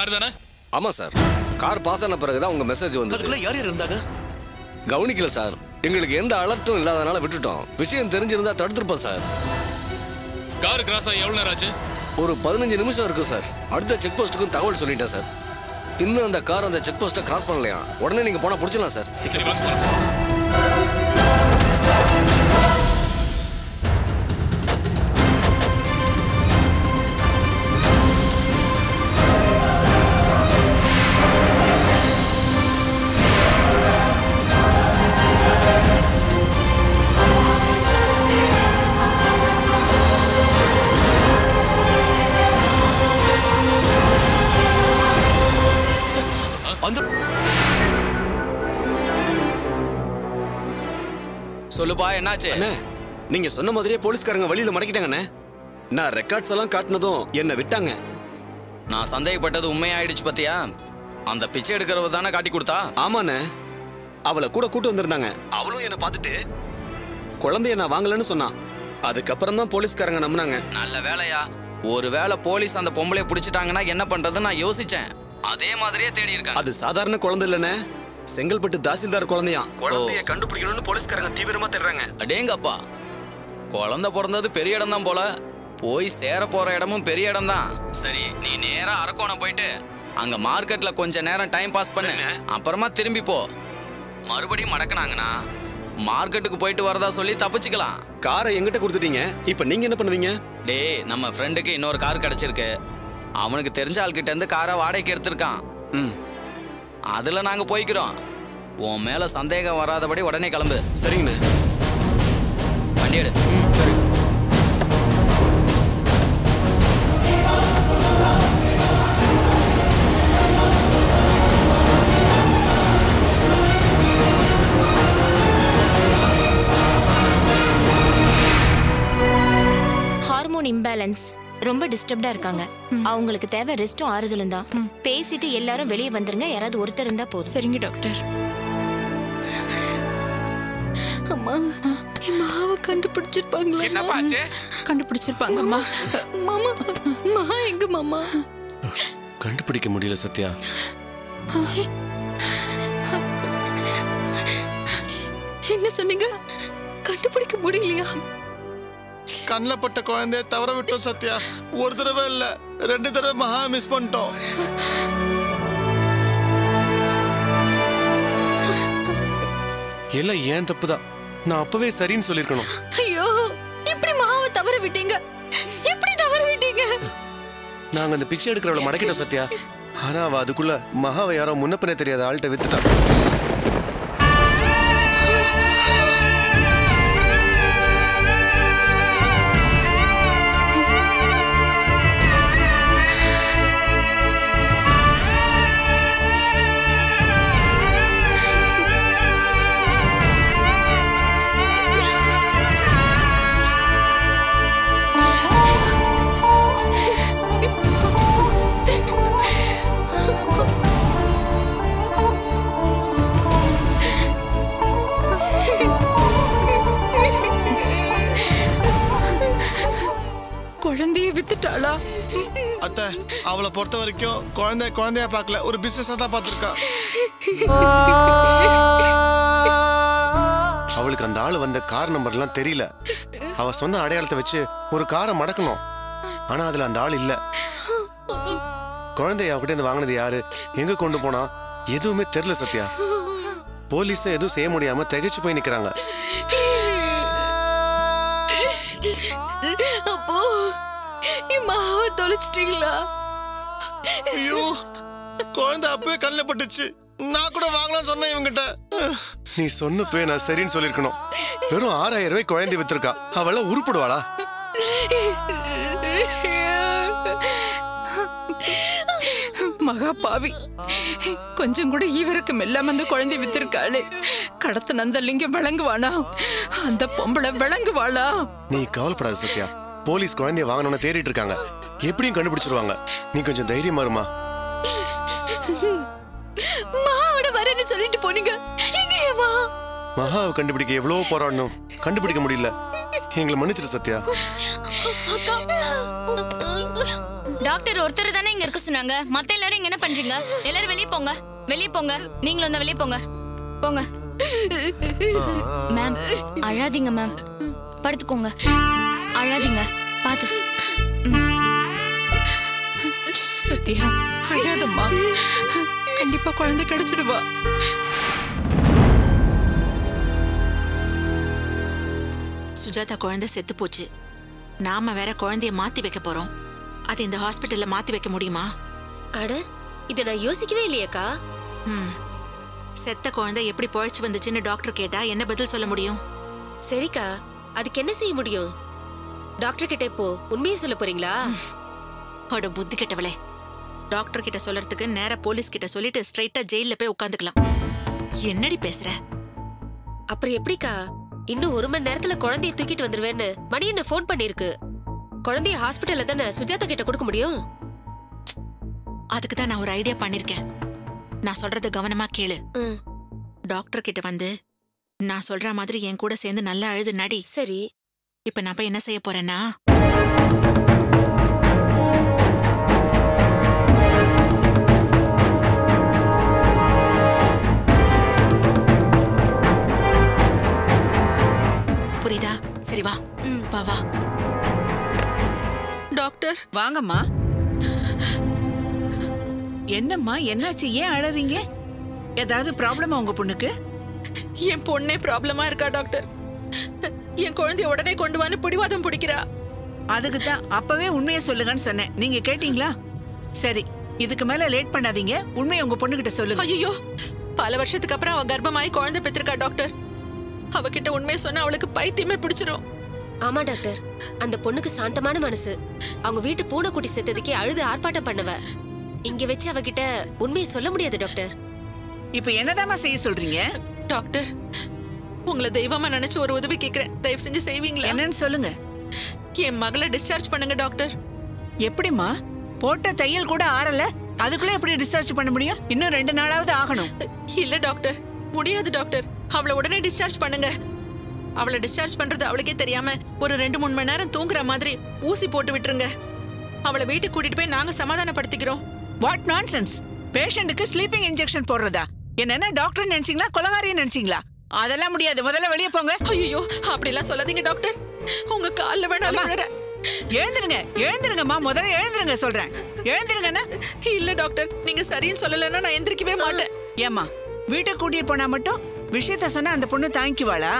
Car தானே? ஆமா sir. Car pass ஆன பிறகுதான் உங்க மெசேஜ் வந்தது. அதுக்குள்ள யார் யார் இருந்தாங்க? கவனிக்கல சார். எங்களுக்கு எந்த அலர்ட்டும் இல்லாதனால விட்டுட்டோம். விஷயம் தெரிஞ்சிருந்தா தடுத்துருப்போம் சார். கார் கிராஸ் ஆகி எவ்வளவு நேரம் ஆச்சு? ஒரு 15 நிமிஷம் இருக்கும் சார். அடுத்த செக் போஸ்ட்டுக்கும் தகவல் சொல்லிட்டேன் சார். இன்னும் அந்த கார் அந்த செக் போஸ்ட்டை கிராஸ் பண்ணலையா? உடனே நீங்க போனா பிடிச்சிடலாம் சார். சரி வாங்க சார். சொல்லுப்பா, என்னாச்சு? அண்ணே, நீங்க சொன்ன மாதிரியே போலீஸ்காரங்க வழியில மடக்கிட்டாங்கண்ணே. நான் ரெக்கார்ட்ஸ் எல்லாம் காட்டினதும் என்ன விட்டாங்க. நான் சந்தேகப்பட்டது உண்மையாயிடுச்சு பத்தியா? அந்த பிச்சை எடுக்கிறவ தானே காட்டி கொடுத்தா? ஆமாண்ணே, அவளை கூட கூட்டு வந்திருந்தாங்க. அவளும் என்ன பார்த்துட்டு குழந்தைய நான் வாங்கலன்னு சொன்னான். அதுக்கப்புறம் தான் போலீஸ்காரங்க நம்பினாங்க. நல்ல வேலையா. ஒருவேளை போலீஸ் அந்த பொம்பளைய பிடிச்சிட்டாங்கன்னா என்ன பண்றதுன்னு நான் யோசிச்சேன். அதே மாதிரியே தேடி இருக்காங்க. அது சாதாரண குழந்தை இல்லைண்ணே, செங்கல்பட்டு தாசில்தார் குழந்தையா. குழந்தைய கண்டுபிடிக்கணும்னு போலீஸ்காரங்க தீவிரமா தேடுறாங்க. அடேங்கப்பா, குழந்தை பிறந்தது பெரிய இடம் தான் போல. போய் சேர போற இடமும் பெரிய இடம் தான். சரி, நீ நேரா அரக்கோணம் போயிட்டு அங்க மார்க்கெட்ல கொஞ்ச நேரம் டைம் பாஸ் பண்ணு. அப்புறமா திரும்பி போ. மறுபடியும் மடக்குனாங்கன்னா மார்க்கெட்டுக்கு போயிட்டு வரதா சொல்லி தப்பிச்சுக்கலாம். காரை எங்கிட்ட கொடுத்துட்டீங்க, இப்ப நீங்க என்ன பண்ணுவீங்க? டேய், நம்ம ஃப்ரெண்டுக்கு இன்னொரு கார் கிடைச்சிருக்கு. அவனுக்கு தெரிஞ்ச ஆள்கிட்ட இருந்து காரை வாடகைக்கு எடுத்திருக்கான். அதுல நாங்க போய்க்கிறோம். உன் மேல சந்தேகம் வராதபடி உடனே கிளம்பு. சரிங்கண்ணே. வண்டி எடு. சரி. ஹார்மோன் இம்பேலன்ஸ், ரொம்ப டிஸ்டர்ப்டா இருக்காங்க. அவங்களுக்கு தேவை ரெஸ்டும் ஆறுதலும் தான். பேசிட்டு எல்லாரும் வெளியே வந்துருங்க. யாராவது ஒருத்தர் இருந்தா போதும். சரிங்க டாக்டர். அம்மா, என் மாவை கண்டுபிடிச்சிருப்பாங்களா? என்னப்பா ஆச்சு? கண்டுபிடிச்சிருப்பாங்கம்மா. மாமா, மகா எங்க மாமா? கண்டுபிடிக்க முடியல சத்யா. என்ன சொன்னீங்க? கண்டுபிடிக்க முடியலையா? கண்ணில் பட்ட குழந்தைய தவற விட்டோம் சத்யா. ஒரு தடவை இல்ல, 2 தடவை மகா மிஸ் பண்ணிட்டோம். எல்லாம் ஏன் தப்புதான். நான் அப்பவே சரின்னு சொல்லிருக்கணும். ஐயோ, எப்படி மகாவை தவற விட்டீங்க? எப்படி தவற விட்டீங்க? நாங்க அந்த பிச்சை எடுக்கிறவளை மடக்கிட்டோம் சத்யா. ஆனா அவ அதுக்குள்ள மகாவை யாரோ முன்னப்பினே தெரியாத ஆள்கிட்ட வித்துட்டான். குழந்தைய வித்துட்டாளா? அத்தை, அவளை பொறுத்த வரைக்கும் குழந்தையா பார்க்கல, ஒரு பிசினஸா தான் பார்த்துருக்கா. அவளுக்கு அந்த ஆள் வந்த கார் நம்பர்லாம் தெரியல. அவ சொன்ன அடையாளத்தை வச்சு ஒரு காரை மடக்கணும். ஆனா அதுல அந்த ஆள் இல்ல. குழந்தைய அவகிட்ட இருந்து வாங்கினது யாரு, எங்க கொண்டு போனா எதுவுமே தெரியல சத்யா. போலீஸும் எதுவும் செய்ய முடியாம திகைச்சு போய் நிக்கிறாங்க. அப்போ என் மாவை தொலைச்சிட்டீங்களா? ஐயோ, குழந்தை அப்பவே கண்ணில் பட்டுச்சு. நான் கூட வாங்கலாம் சொன்னேன் இவங்கிட்ட. நீ சொன்னப்பே நான் சரின்னு சொல்லிருக்கணும். வெறும் 6000 ரூபாய் குழந்தை வித்திருக்கா. அவள உருப்படுவாளா? மகா பாவி, கொஞ்சம் கூட ஈவருக்கு மெல்லாம அந்த குழந்தை வித்திருக்காளே. கடத்த அந்த லிங்கம் விளங்குவானா? அந்த பொம்பளை விளங்குவாளா? நீ கவலைப்படாத சத்யா. போலீஸ் குழந்தைய வாங்கணும்னு தேடிட்டு இருக்காங்க. எப்படியும் கண்டுபிடிச்சிருவாங்க. நீ கொஞ்சம் தைரியமா இருமா. மகாவோட வரேன்னு சொல்லிட்டு போனீங்க. மகாவை கண்டுபிடிக்க எவ்வளவு போராடணும், கண்டுபிடிக்க முடியல. எங்களை மன்னிச்சிரு சத்யா. டாக்டர் ஒருத்தர் தானே இங்க இருக்க சொன்னாங்க. மத்த எல்லாரும் இங்க என்ன பண்றீங்க? எல்லாரும் வெளியே போங்க, வெளியே போங்க. நீங்களும் வந்து வெளியே போங்க, போங்க. மேம் அழாதீங்க மேம், படுத்துக்கோங்க, அழாதீங்க. பாத்து சத்யா அழாதம்மா, கண்டிப்பா குழந்தை கிடைச்சிடுவா. சுஜாதா குழந்தை செத்து போச்சு. நாம வேற குழந்தைய மாத்தி வைக்க போறோம். அது இந்த ஹாஸ்பிட்டல்ல மாத்தி வைக்க முடியுமா? அட, இத நான் யோசிக்கவே இல்லையேக்கா. செத்த குழந்தை எப்படி பொழைச்சு வந்துச்சுன்னு டாக்டர் கேட்டா என்ன பதில் சொல்ல முடியும்? சரிக்கா, அதுக்கு என்ன செய்ய முடியும்? டாக்டர் கிட்ட இப்போ உண்மையை சொல்ல போறீங்களா? அவட புத்தி கெட்டவளே, டாக்டர் கிட்ட சொல்றதுக்கு நேரா போலீஸ் கிட்ட சொல்லிட்டு ஸ்ட்ரைட்டா ஜெயில போய் உட்காந்துக்கலாம். என்னடி பேசுற? அப்புறம் எப்படிக்கா? இன்னும் 1 மணி நேரத்துல குழந்தைய தூக்கிட்டு வந்துருவேன்னு மணி என்ன போன் பண்ணிருக்கு. குழந்தைய ஹாஸ்பிட்டல்ல தானே சுஜாதா கிட்ட கொடுக்க முடியும். அதுக்கு தான் நான் ஒரு ஐடியா பண்ணிருக்கேன். நான் சொல்றத கவனமா கேளு. டாக்டர் கிட்ட வந்து நான் சொல்ற மாதிரி என் கூட சேர்ந்து நல்லா அழுது நடி. சரி. இப்ப நான் போய் என்ன செய்ய போறேன்னா, புரியுதா? சரி வா, வா வா. டாக்டர் வாங்கம்மா. என்னம்மா, என்னாச்சு? ஏன் அழறீங்க? ஏதாவது ப்ராப்ளமா உங்க பொண்ணுக்கு? என் பொண்ணே ப்ராப்ளமா இருக்கா டாக்டர். என் குழந்தைய உடனே கொண்டு வந்து பிடிவாதம் பிடிக்கிறா. அதுக்கு தான் அப்பவே உண்மையை சொல்லுங்கன்னு சொன்னேன். நீங்க கேட்டீங்களா? சரி, இதுக்கு மேல லேட் பண்ணாதீங்க. உண்மையை உங்க பொண்ணுகிட்ட சொல்லுங்க. ஐயோ, பல வருஷத்துக்கு அப்புறம் அவ கர்ப்பமாயி குழந்தை பெற்றிருக்கா டாக்டர். அவகிட்ட உண்மையை சொன்னா அவளுக்கு பைத்தியமே பிடிச்சிரும். ஆமா டாக்டர், அந்த பொண்ணுக்கு சாந்தமான மனசு. அவங்க வீட்டு பூனைக்குட்டி செத்ததுக்கே அழுது ஆர்ப்பாட்டம் பண்ணவ. இங்க வச்சு அவகிட்ட உண்மையை சொல்ல முடியாது டாக்டர். இப்ப என்னதாமா செய்ய சொல்றீங்க? டாக்டர், உங்களை தெய்வமா நினைச்சு ஒரு உதவி கேக்குறேன். தயவு செஞ்சு செய்வீங்களா? என்னன்னு சொல்லுங்க. என் மகளை டிஸ்சார்ஜ் பண்ணுங்க டாக்டர். எப்படிமா? போட்ட தையல் கூட ஆறல, அதுக்குள்ள எப்படி டிஸ்சார்ஜ் பண்ண முடியும்? இன்னும் 2 நாளாவது ஆகணும். இல்ல டாக்டர், முடியாது டாக்டர். அவளை உடனே டிஸ்சார்ஜ் பண்ணுங்க. அவளை டிஸ்சார்ஜ் பண்றது அவளுக்கே தெரியாம ஒரு 2-3 மணி நேரம் தூங்குற மாதிரி ஊசி போட்டு விட்டுருங்க. அவளை வீட்டுக்கு கூட்டிட்டு போய் நாங்க சமாதானப்படுத்திக்கிறோம். What nonsense! பேஷண்ட்டுக்கு ஸ்லீப்பிங் இன்ஜெக்ஷன் போடுறதா? என்னன்னா டாக்டர் நினைச்சீங்களா, கொலகாரின்னு நினைச்சீங்களா? அதெல்லாம் முடியாது. முதல்ல வெளியே போங்க. ஐயோ, அப்படி எல்லாம் சொல்லாதீங்க டாக்டர். உங்க கால்ல வேணாலும் விழற. எழுந்திருங்க, எழுந்திருங்கம்மா. முதல்ல எழுந்திருங்க சொல்றேன். எழுந்திருங்கன்னா. இல்ல டாக்டர், நீங்க சரின்னு சொல்லலைன்னா நான் எந்திரிக்கவே மாட்டேன். ஏமா, வீட்டுக்கு கூட்டிட்டு போனா மட்டும் விஷயத்த சொன்னா அந்த பொண்ணு தாங்கிக்குவாளா?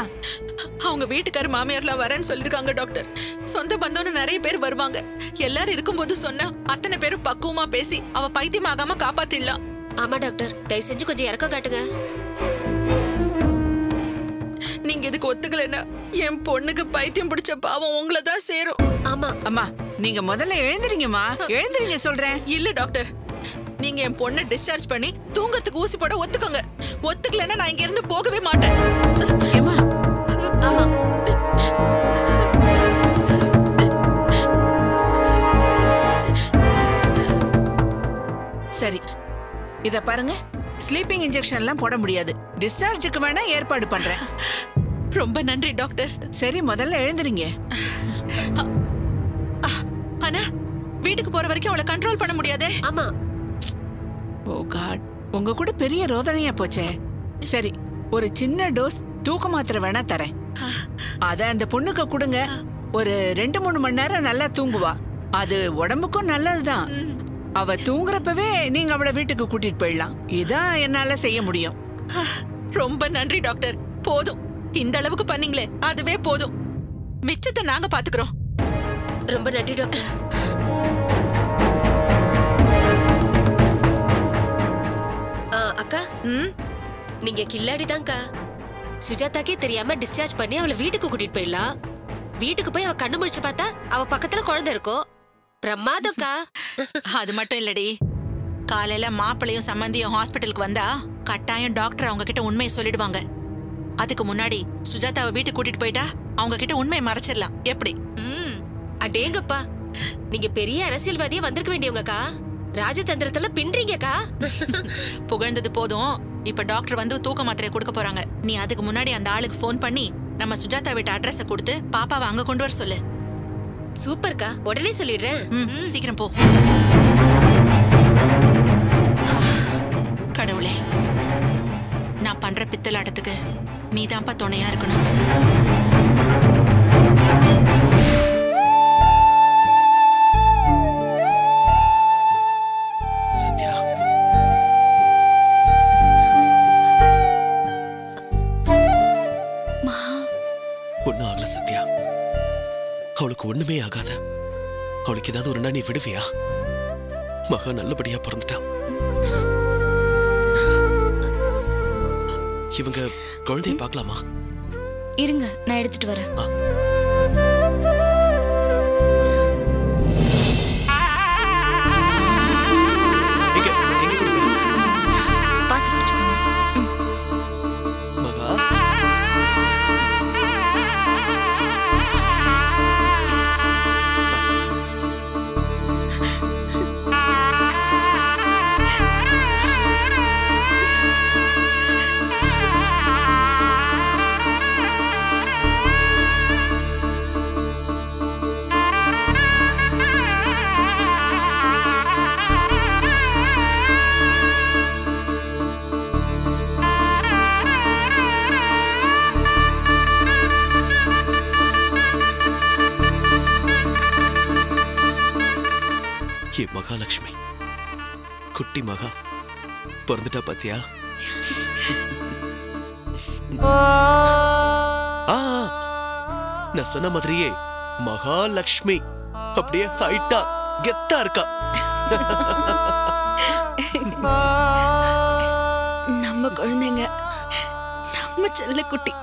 அவங்க வீட்டுக்கார மாமியார்லாம் வரேன்னு சொல்லிருக்காங்க டாக்டர். சொந்த பந்தம்னு நிறைய பேர் வருவாங்க. எல்லாரும் இருக்கும்போது சொன்னா அத்தனை பேரும் பக்குவமா பேசி அவ பைத்தியமாகாம காப்பாத்திடலாம். ஆமா டாக்டர், தயவு செஞ்சு கொஞ்சம் இறக்கம் காட்டுங்க. நீங்க இதுக்கு ஒத்துக்கலைன்னா என் பொண்ணுக்கு பைத்தியம் பிடிச்ச பாவம் உங்களை தான் சேரும். ஆமா அம்மா, நீங்க முதல்ல எழுந்திருங்கம்மா. எழுந்திருங்க சொல்றேன். இல்ல டாக்டர், நீங்க என் பொண்ணை டிஸ்சார்ஜ் பண்ணி தூங்கறதுக்கு ஊசி போட ஒத்துக்கோங்க. ஒத்துக்கலைன்னா நான் இங்க இருந்து போகவே மாட்டேன். ஏமா? ஆமா. சரி, இத பாருங்க. ஸ்லீப்பிங் இன்ஜெக்ஷன் எல்லாம் போட முடியாது. டிஸ்சார்ஜுக்கு வேணா ஏற்பாடு பண்றேன். ரொம்ப நன்றி டாக்டர். சரி, முதல்ல எழுந்திருங்க. ஆனா வீட்டுக்கு போற வரைக்கும் அவளை கண்ட்ரோல் பண்ண முடியாதே. ஆமா. ஓ காட், உங்க கூட பெரிய ரோதனையா போச்சே. சரி, ஒரு சின்ன டோஸ் தூக்க மாத்திரை வேணா தரேன். அத அந்த பொண்ணுக்கு கொடுங்க. ஒரு 2-3 மணி நேரம் நல்லா தூங்குவா. அது உடம்புக்கும் நல்லதுதான். அவ தூங்குறப்பவே நீங்க அவளை வீட்டுக்கு கூட்டிட்டு போயிடலாம். இதான் என்னால செய்ய முடியும். ரொம்ப நன்றி டாக்டர். போதும், இந்த அளவுக்கு பண்ணீங்களே அதுவே போதும். மிச்சத்தை நாங்க பாத்துக்கிறோம். ரொம்ப நன்றி டாக்டர். அக்கா, நீங்க கில்லாடிதான்க்கா. சுஜாதாக்கே தெரியாம டிஸ்சார்ஜ் பண்ணி அவளை வீட்டுக்கு கூட்டிட்டு போயிடலாம். வீட்டுக்கு போய் அவ கண்ணு முடிச்சு பார்த்தா அவ பக்கத்துல குழந்தை இருக்கும். பிரமாதம்க்கா. அது மட்டும் இல்லடி, காலையில மாப்பிள்ளையும் சம்பந்தியும் ஹாஸ்பிட்டலுக்கு வந்தா கட்டாயம் டாக்டர் அவங்க கிட்ட உண்மையை சொல்லிடுவாங்க. அதுக்கு முன்னாடி சுஜாதாவை வீட்டுக்கு கூட்டிட்டு போயிட்டா அவங்க கிட்ட உண்மையை மறைச்சிடலாம். எப்படி? அடேங்கப்பா, நீங்க பெரிய அரசியல்வாதியா வந்திருக்க வேண்டியவங்கக்கா. ராஜதந்திரத்துல பின்றீங்கக்கா. புகழ்ந்தது போதும். இப்ப டாக்டர் வந்து தூக்க மாத்திரை கொடுக்க போறாங்க. நீ அதுக்கு முன்னாடி அந்த ஆளுக்கு போன் பண்ணி நம்ம சுஜாதா வீட்டு அட்ரஸ கொடுத்து பாப்பாவை அங்க கொண்டு வர சொல்லு. சூப்பர்க்கா, உடனே சொல்லிடுறேன். சீக்கிரம் போ. கடவுளே, நான் பண்ற பித்தலாட்டத்துக்கு நீதான்ப்பா துணையா இருக்கணும். சத்யா, ஒன்னும் ஆகல சத்யா. அவளுக்கு ஒண்ணுமே ஆகாத. அவளுக்கு ஏதாவது ஒரு நீ விடுவியா? மகா நல்லபடியா பிறந்துட்டா. இவங்க குழந்தைய பார்க்கலாமா? இருங்க, நான் எடுத்துட்டு வரேன். பார்த்து பிடிச்சுக்கோங்க. மகா, மகாலட்சுமி குட்டி மகா பிறந்துட்டா பாத்தியா? நான் சொன்ன மாதிரியே மகாலட்சுமி அப்படியே ஹைட்டா கெத்தா இருக்கா. நம்ம குழந்தைங்க, நம்ம செல்ல குட்டி.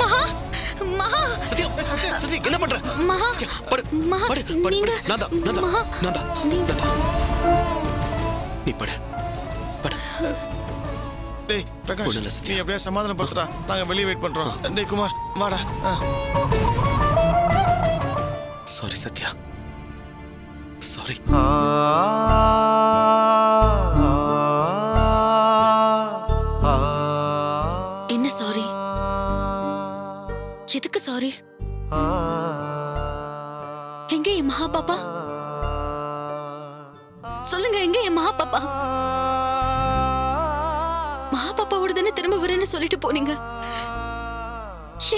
மகா, மகா, சத்யா, சத்யா, என்ன பண்ற? மகா, படு, மகா, படு, படு, நீங்க, நான்தா. நீ படு, படு. டேய் பிரகாஷ், ஒண்ணுல்ல சத்யா. நீ அப்படியே சமாதானப்படுத்துறா. நாங்க வெளியே வெயிட் பண்றோம். டேய் குமார், வாடா. Sorry Sathya, sorry. என்ன சாரி? எதுக்கு சாரி? எங்க என் மகா பாப்பா? சொல்லுங்க, எங்க என் மகா பாப்பா? மகா பாப்பாவோட தானே திரும்ப வரேன்னு சொல்லிட்டு போனீங்க.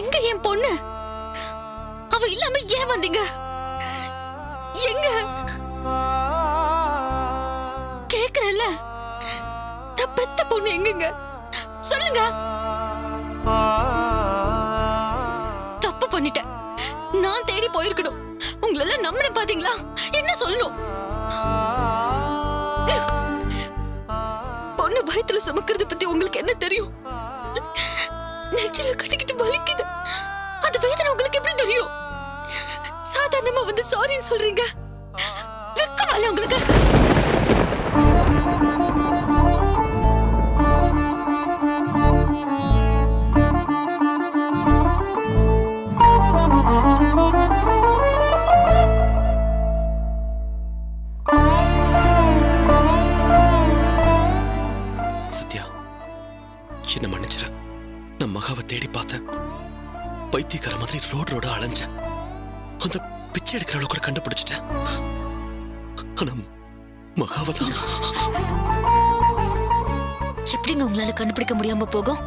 எங்க என் பொண்ணு? அவ இல்லாம ஏன் வந்தீங்க? எங்க கேக்குறல்ல, நான் பெத்த பொண்ணு எங்கங்க? சொல்லுங்க. தப்பு பண்ணிட்டேன். நான் தேடி போயிருக்கணும். உங்களெல்லாம் நம்பின பாத்தீங்களா? என்ன சொல்லணும்? பொண்ணு வயித்துல சுமக்கிறது பத்தி உங்களுக்கு என்ன தெரியும்? நெஞ்சில கட்டிக்கிட்டு வலிக்குது. அந்த வேதனை உங்களுக்கு எப்படி தெரியும்? சாதாரணமா வந்து சாரின்னு சொல்றீங்க. வெக்கமால உங்களுக்கு? சத்யா, என்ன மன்னிச்சிரு. நான் மகாவை தேடி பார்த்தேன். பைத்தியக்கார மாதிரி ரோடா அலைஞ்சேன். அந்த பிச்சை எடுக்கிற அளவுக்கு கூட கண்டுபிடிச்சிட்டேன். ஆனா மகாவை தான். எப்படிங்க உங்களால கண்டுபிடிக்க முடியாம போகும்?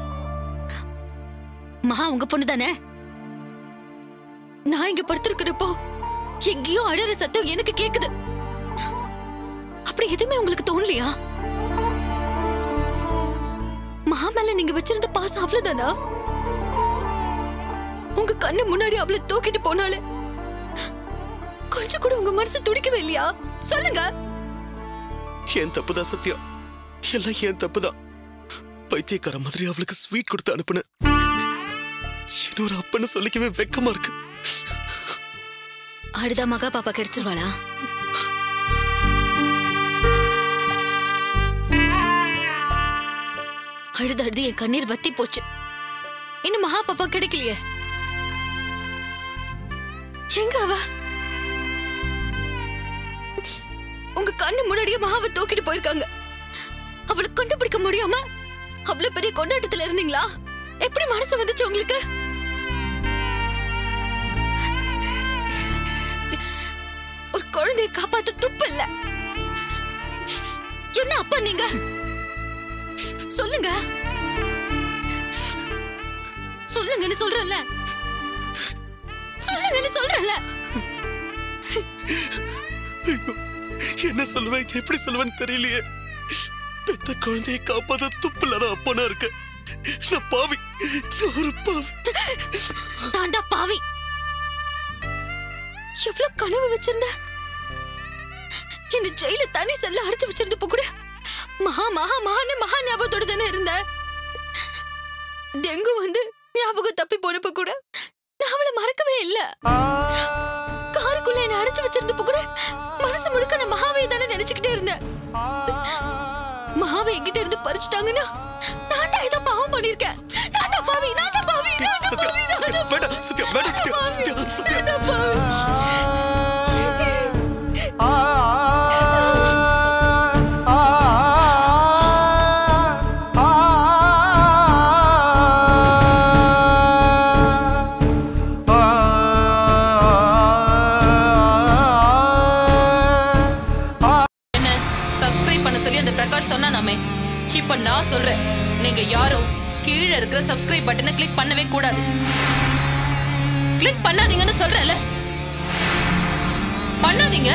மகா உங்க பொண்ணு தானே? நான் இங்க படுத்திருக்கிறப்போ எங்கேயோ அழற சத்தம் எனக்கு கேக்குது. அப்படி எதுவுமே உங்களுக்கு தோணலையா? மகா மேல நீங்க வச்சிருந்த பாசம் அவ்வளவுதானா? உங்க கண்ணு முன்னாடி அவளை தூக்கிட்டு போனாலே கொஞ்சம் கூட உங்க மனசு துடிக்கவே இல்லையா? சொல்லுங்க. ஏன் தப்புதான் சத்யா, எல்லாம் ஏன் தப்புதான். பைத்தியக்கார மாதிரி அவளுக்கு ஸ்வீட் கொடுத்து அனுப்புன. இன்னொரு அப்பன்னு சொல்லிக்கவே வெக்கமா இருக்கு. அடுத்த மகா பாப்பா கிடைச்சிருவாளா? அழுது அழுது என் கண்ணீர் வத்தி போச்சு. இன்னும் மகா பாப்பா கிடைக்கலையே. எங்க அவ? உங்க கண்ணு முன்னாடியே மகாவை தூக்கிட்டு போயிருக்காங்க. அவளை கண்டுபிடிக்க முடியாம அவ்வளவு பெரிய கொண்டாட்டத்துல இருந்தீங்களா? எப்படி மனசு வந்துச்சு உங்களுக்கு? ஒரு குழந்தையை காப்பாத்த துப்பு இல்ல. என்ன அப்பா நீங்க? சொல்லுங்க சொல்லுங்கன்னு சொல்றேன்ல. சொல்லுங்கன்னு சொல்றேன்ல. என்ன சொல்லுவேன், எப்படி சொல்லுவேன்னு தெரியலையே. பெத்த குழந்தையை காப்பாத துப்புலத அப்பனா இருக்க. நான் பாவி, நான் ஒரு பாவி. நான் தான் பாவி. எவ்வளவு கனவு வச்சிருந்த. என்ன ஜெயில தனி செல்ல அடைச்சு வச்சிருந்தப்ப கூட மகா மகா மகான்னு மகா ஞாபகத்தோட தானே இருந்த. டெங்கு வந்து ஞாபகம் தப்பி போனப்ப கூட நான் அவளை மறக்கவே இல்ல. காருக்குள்ள என்ன அடைச்சு வச்சிருந்தப்ப கூட மனசு முழுக்க நான் மகாவை தானே நினைச்சுக்கிட்டே இருந்தேன். மகாவை என்கிட்ட இருந்து பறிச்சுட்டாங்கன்னா நான் தான் ஏதோ பாவம் பண்ணிருக்கேன். நான் தான் பாவி, நான் தான் பாவி, நான் தான் பாவி, நான் தான் பாவி. வேண்டாம் சத்யா, வேண்டாம் சத்யா, சத்யா, சத்யா. நான் தான் பாவி. சொன்னாமே, இப்ப நான் சொல்றேன், நீங்க யாரும் கீழே இருக்கிற சப்ஸ்கிரைப் பட்டனை கிளிக் பண்ணவே கூடாது. கிளிக் பண்ணாதீங்கன்னு சொல்றேன்ல, பண்ணாதீங்க.